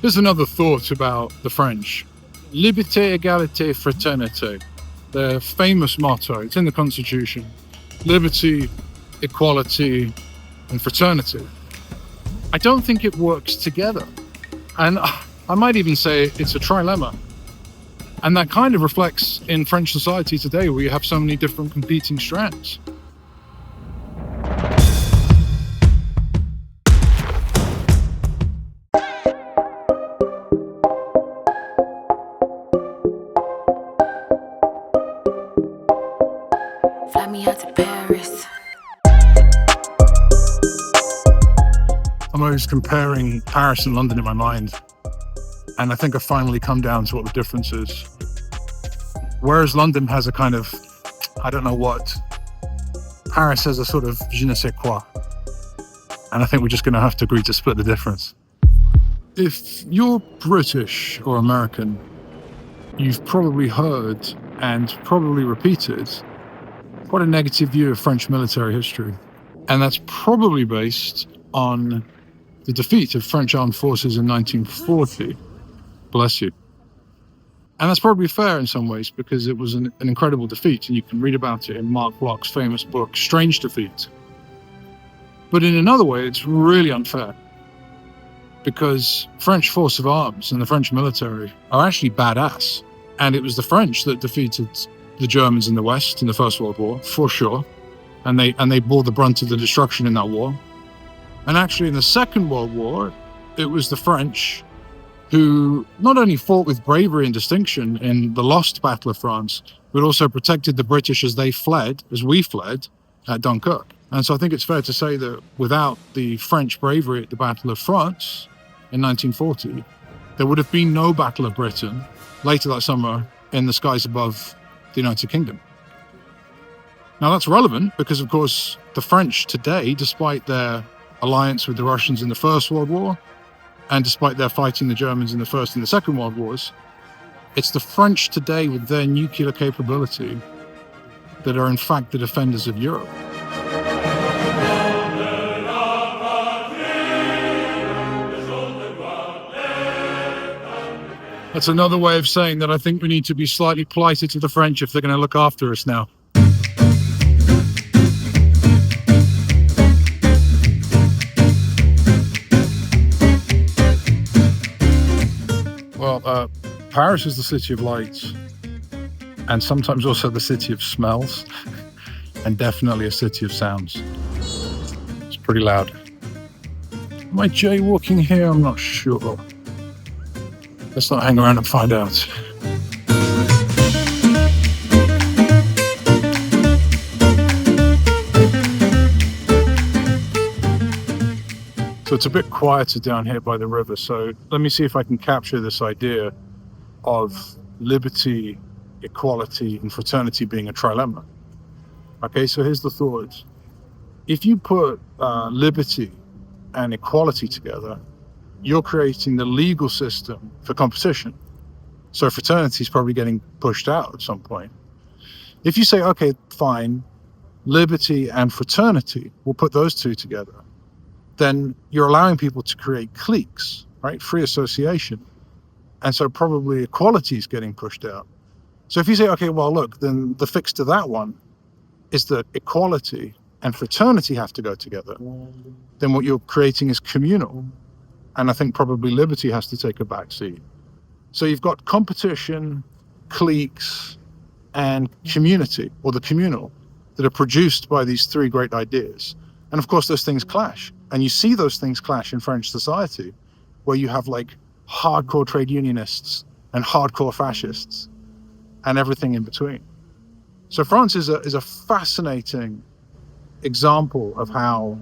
Here's another thought about the French. Liberté, égalité, fraternité. Their famous motto, it's in the Constitution. Liberty, equality, and fraternity. I don't think it works together. And I might even say it's a trilemma. And that kind of reflects in French society today, where you have so many different competing strands. Fly me out to Paris. I'm always comparing Paris and London in my mind. And I think I've finally come down to what the difference is. Whereas London has a kind of, I don't know what, Paris has a sort of je ne sais quoi. And I think we're just going to have to agree to split the difference. If you're British or American, you've probably heard and probably repeated quite a negative view of French military history. And that's probably based on the defeat of French armed forces in 1940. Bless you. And that's probably fair in some ways, because it was an incredible defeat, and you can read about it in Mark Bloch's famous book, Strange Defeat. But in another way, it's really unfair, because French force of arms and the French military are actually badass. And it was the French that defeated the Germans in the West in the First World War, for sure. And they bore the brunt of the destruction in that war. And actually in the Second World War, it was the French who not only fought with bravery and distinction in the lost Battle of France, but also protected the British as they fled, as we fled, at Dunkirk. And so I think it's fair to say that without the French bravery at the Battle of France in 1940, there would have been no Battle of Britain later that summer in the skies above the United Kingdom. Now that's relevant because, of course, the French today, despite their alliance with the Russians in the First World War, and despite their fighting the Germans in the First and the Second World Wars, it's the French today with their nuclear capability that are in fact the defenders of Europe. That's another way of saying that I think we need to be slightly politer to the French if they're going to look after us now. Well, Paris is the city of lights, and sometimes also the city of smells, and definitely a city of sounds. It's pretty loud. Am I jaywalking here? I'm not sure. Let's not hang around and find out. So it's a bit quieter down here by the river. So let me see if I can capture this idea of liberty, equality, and fraternity being a trilemma. Okay, so here's the thought. If you put liberty and equality together, you're creating the legal system for competition. So fraternity is probably getting pushed out at some point. If you say, okay, fine, liberty and fraternity, we'll put those two together, then you're allowing people to create cliques, right? Free association. And so probably equality is getting pushed out. So if you say, okay, well, look, then the fix to that one is that equality and fraternity have to go together. Then what you're creating is communal. And I think probably liberty has to take a back seat. So you've got competition, cliques, and community, or the communal, that are produced by these three great ideas. And of course, those things clash. And you see those things clash in French society, where you have like hardcore trade unionists and hardcore fascists and everything in between. So France is a fascinating example of how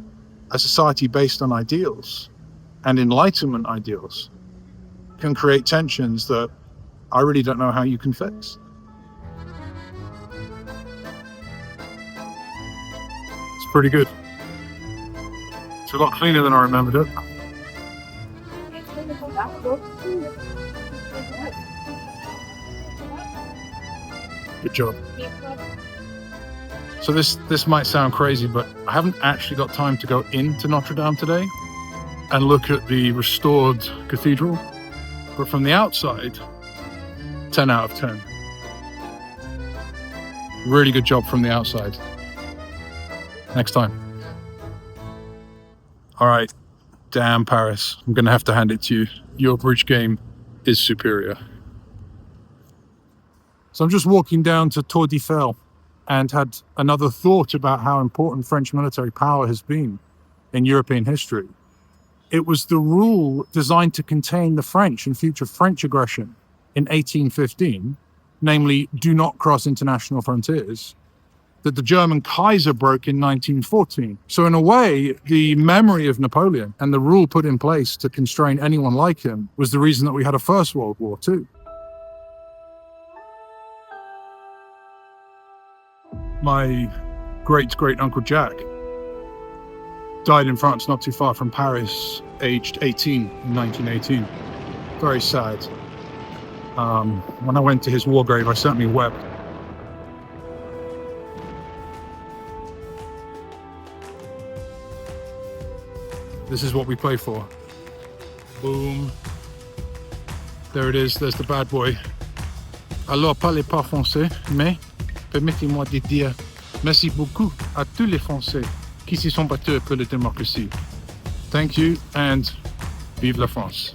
a society based on ideals and Enlightenment ideals can create tensions that I really don't know how you can fix. It's pretty good. It's a lot cleaner than I remembered it. Good job. So this might sound crazy, but I haven't actually got time to go into Notre Dame today and look at the restored cathedral. But from the outside, 10 out of 10. Really good job from the outside. Next time. All right. Damn, Paris. I'm going to have to hand it to you. Your bridge game is superior. So I'm just walking down to Tour Eiffel and had another thought about how important French military power has been in European history. It was the rule designed to contain the French and future French aggression in 1815, namely, do not cross international frontiers, that the German Kaiser broke in 1914. So in a way, the memory of Napoleon and the rule put in place to constrain anyone like him was the reason that we had a First World War too. My great-great-uncle Jack died in France not too far from Paris, aged 18 in 1918. Very sad. When I went to his war grave, I certainly wept. This is what we play for. Boom. There it is, there's the bad boy. Alors, parlez pas français, mais permettez-moi de dire merci beaucoup à tous les Français qui se sont battus pour la démocratie. Thank you and vive la France.